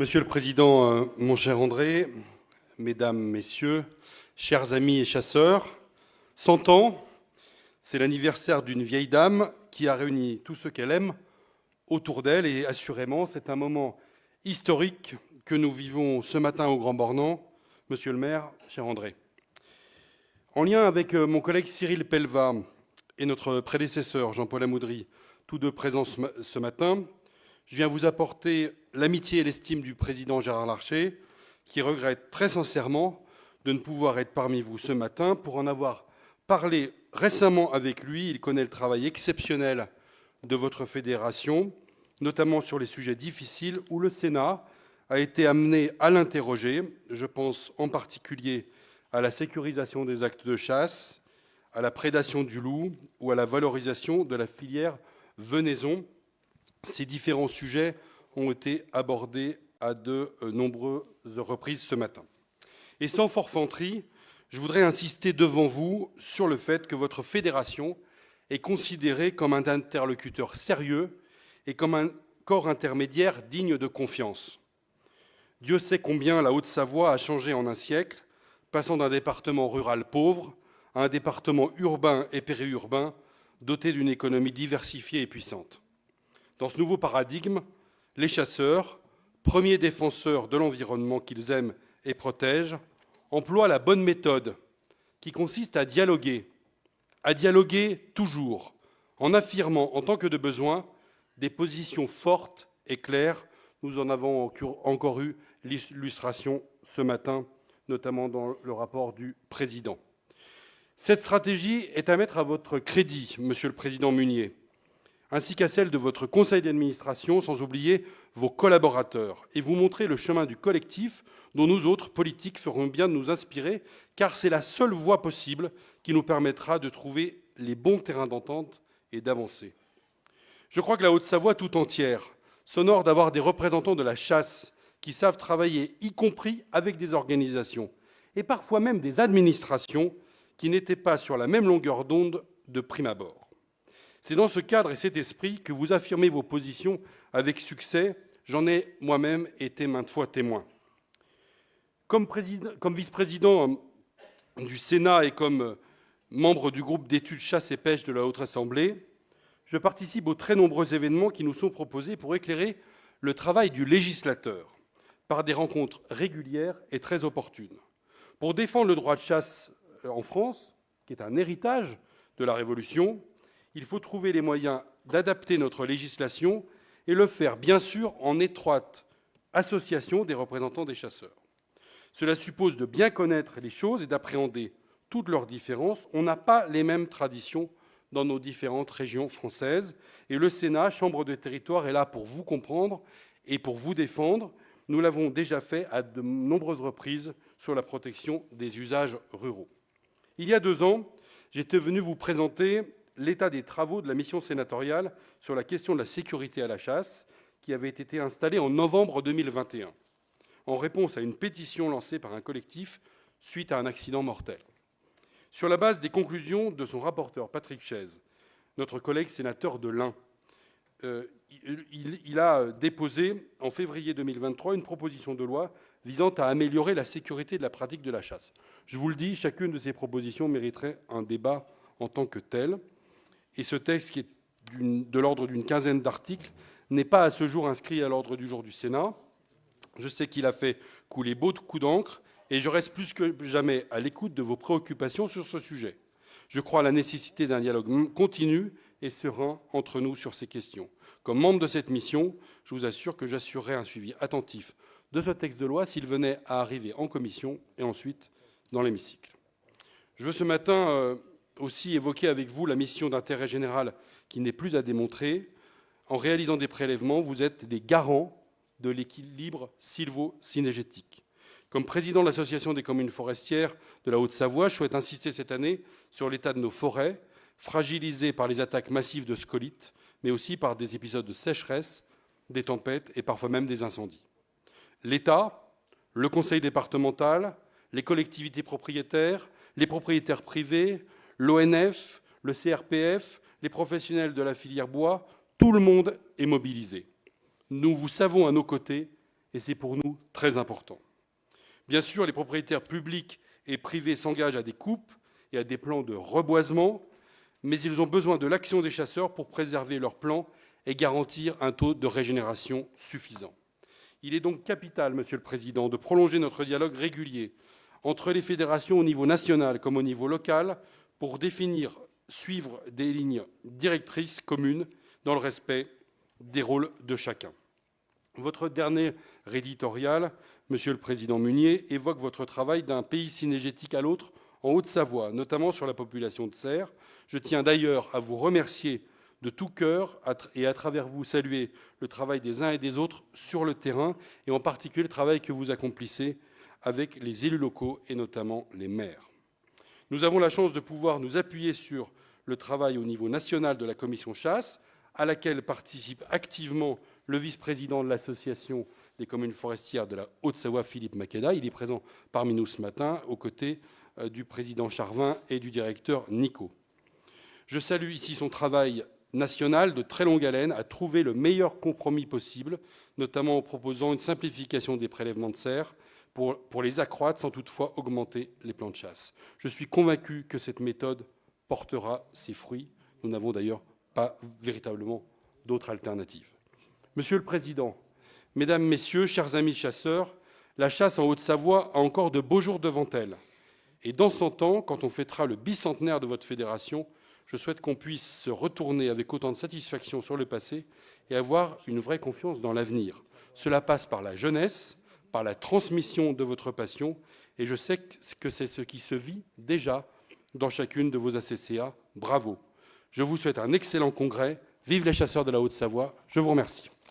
Monsieur le Président, mon cher André, Mesdames, Messieurs, chers amis et chasseurs, 100 ans, c'est l'anniversaire d'une vieille dame qui a réuni tout ce qu'elle aime autour d'elle et assurément, c'est un moment historique que nous vivons ce matin au Grand Bornand, Monsieur le maire, cher André. En lien avec mon collègue Cyril Pellevat et notre prédécesseur Jean-Paul Amoudry, tous deux présents ce matin, je viens vous apporter l'amitié et l'estime du président Gérard Larcher, qui regrette très sincèrement de ne pouvoir être parmi vous ce matin. Pour en avoir parlé récemment avec lui, il connaît le travail exceptionnel de votre fédération, notamment sur les sujets difficiles où le Sénat a été amené à l'interroger. Je pense en particulier à la sécurisation des actes de chasse, à la prédation du loup ou à la valorisation de la filière venaison. Ces différents sujets ont été abordés à de nombreuses reprises ce matin. Et sans forfanterie, je voudrais insister devant vous sur le fait que votre fédération est considérée comme un interlocuteur sérieux et comme un corps intermédiaire digne de confiance. Dieu sait combien la Haute-Savoie a changé en un siècle, passant d'un département rural pauvre à un département urbain et périurbain doté d'une économie diversifiée et puissante. Dans ce nouveau paradigme, les chasseurs, premiers défenseurs de l'environnement qu'ils aiment et protègent, emploient la bonne méthode qui consiste à dialoguer toujours, en affirmant en tant que de besoin des positions fortes et claires. Nous en avons encore eu l'illustration ce matin, notamment dans le rapport du président. Cette stratégie est à mettre à votre crédit, Monsieur le Président Munier, ainsi qu'à celle de votre conseil d'administration, sans oublier vos collaborateurs, et vous montrer le chemin du collectif dont nous autres, politiques, ferons bien de nous inspirer, car c'est la seule voie possible qui nous permettra de trouver les bons terrains d'entente et d'avancer. Je crois que la Haute-Savoie tout entière s'honore d'avoir des représentants de la chasse qui savent travailler, y compris avec des organisations, et parfois même des administrations qui n'étaient pas sur la même longueur d'onde de prime abord. C'est dans ce cadre et cet esprit que vous affirmez vos positions avec succès. J'en ai moi-même été maintes fois témoin. Comme vice-président du Sénat et comme membre du groupe d'études chasse et pêche de la Haute Assemblée, je participe aux très nombreux événements qui nous sont proposés pour éclairer le travail du législateur par des rencontres régulières et très opportunes. Pour défendre le droit de chasse en France, qui est un héritage de la Révolution, il faut trouver les moyens d'adapter notre législation et le faire, bien sûr, en étroite association des représentants des chasseurs. Cela suppose de bien connaître les choses et d'appréhender toutes leurs différences. On n'a pas les mêmes traditions dans nos différentes régions françaises. Et le Sénat, chambre de territoire, est là pour vous comprendre et pour vous défendre. Nous l'avons déjà fait à de nombreuses reprises sur la protection des usages ruraux. Il y a 2 ans, j'étais venu vous présenter l'état des travaux de la mission sénatoriale sur la question de la sécurité à la chasse, qui avait été installée en novembre 2021, en réponse à une pétition lancée par un collectif suite à un accident mortel. Sur la base des conclusions de son rapporteur, Patrick Chaize, notre collègue sénateur de l'Ain, il a déposé en février 2023 une proposition de loi visant à améliorer la sécurité de la pratique de la chasse. Je vous le dis, chacune de ces propositions mériterait un débat en tant que tel. Et ce texte, qui est de l'ordre d'une quinzaine d'articles, n'est pas à ce jour inscrit à l'ordre du jour du Sénat. Je sais qu'il a fait couler beaucoup d'encre et je reste plus que jamais à l'écoute de vos préoccupations sur ce sujet. Je crois à la nécessité d'un dialogue continu et serein entre nous sur ces questions. Comme membre de cette mission, je vous assure que j'assurerai un suivi attentif de ce texte de loi s'il venait à arriver en commission et ensuite dans l'hémicycle. Je veux ce matin aussi évoquer avec vous la mission d'intérêt général qui n'est plus à démontrer. En réalisant des prélèvements, vous êtes les garants de l'équilibre sylvo-cynégétique. Comme président de l'Association des communes forestières de la Haute-Savoie, je souhaite insister cette année sur l'état de nos forêts, fragilisées par les attaques massives de scolytes, mais aussi par des épisodes de sécheresse, des tempêtes et parfois même des incendies. L'État, le conseil départemental, les collectivités propriétaires, les propriétaires privés, l'ONF, le CRPF, les professionnels de la filière bois, tout le monde est mobilisé. Nous vous savons à nos côtés et c'est pour nous très important. Bien sûr, les propriétaires publics et privés s'engagent à des coupes et à des plans de reboisement, mais ils ont besoin de l'action des chasseurs pour préserver leurs plans et garantir un taux de régénération suffisant. Il est donc capital, Monsieur le Président, de prolonger notre dialogue régulier entre les fédérations au niveau national comme au niveau local pour suivre des lignes directrices communes dans le respect des rôles de chacun. Votre dernier éditorial, Monsieur le Président Munier, évoque votre travail d'un pays cynégétique à l'autre en Haute-Savoie, notamment sur la population de cerfs. Je tiens d'ailleurs à vous remercier de tout cœur et à travers vous saluer le travail des uns et des autres sur le terrain et en particulier le travail que vous accomplissez avec les élus locaux et notamment les maires. Nous avons la chance de pouvoir nous appuyer sur le travail au niveau national de la commission chasse, à laquelle participe activement le vice-président de l'association des communes forestières de la Haute-Savoie, Philippe Makeda. Il est présent parmi nous ce matin, aux côtés du président Charvin et du directeur Nico. Je salue ici son travail national de très longue haleine à trouver le meilleur compromis possible, notamment en proposant une simplification des prélèvements de cerfs pour les accroître sans toutefois augmenter les plans de chasse. Je suis convaincu que cette méthode portera ses fruits. Nous n'avons d'ailleurs pas véritablement d'autres alternatives. Monsieur le Président, Mesdames, Messieurs, chers amis chasseurs, la chasse en Haute-Savoie a encore de beaux jours devant elle. Et dans 100 ans, quand on fêtera le bicentenaire de votre fédération, je souhaite qu'on puisse se retourner avec autant de satisfaction sur le passé et avoir une vraie confiance dans l'avenir. Cela passe par la jeunesse, par la transmission de votre passion, et je sais que c'est ce qui se vit déjà dans chacune de vos ACCA. Bravo. Je vous souhaite un excellent congrès. Vive les chasseurs de la Haute-Savoie. Je vous remercie.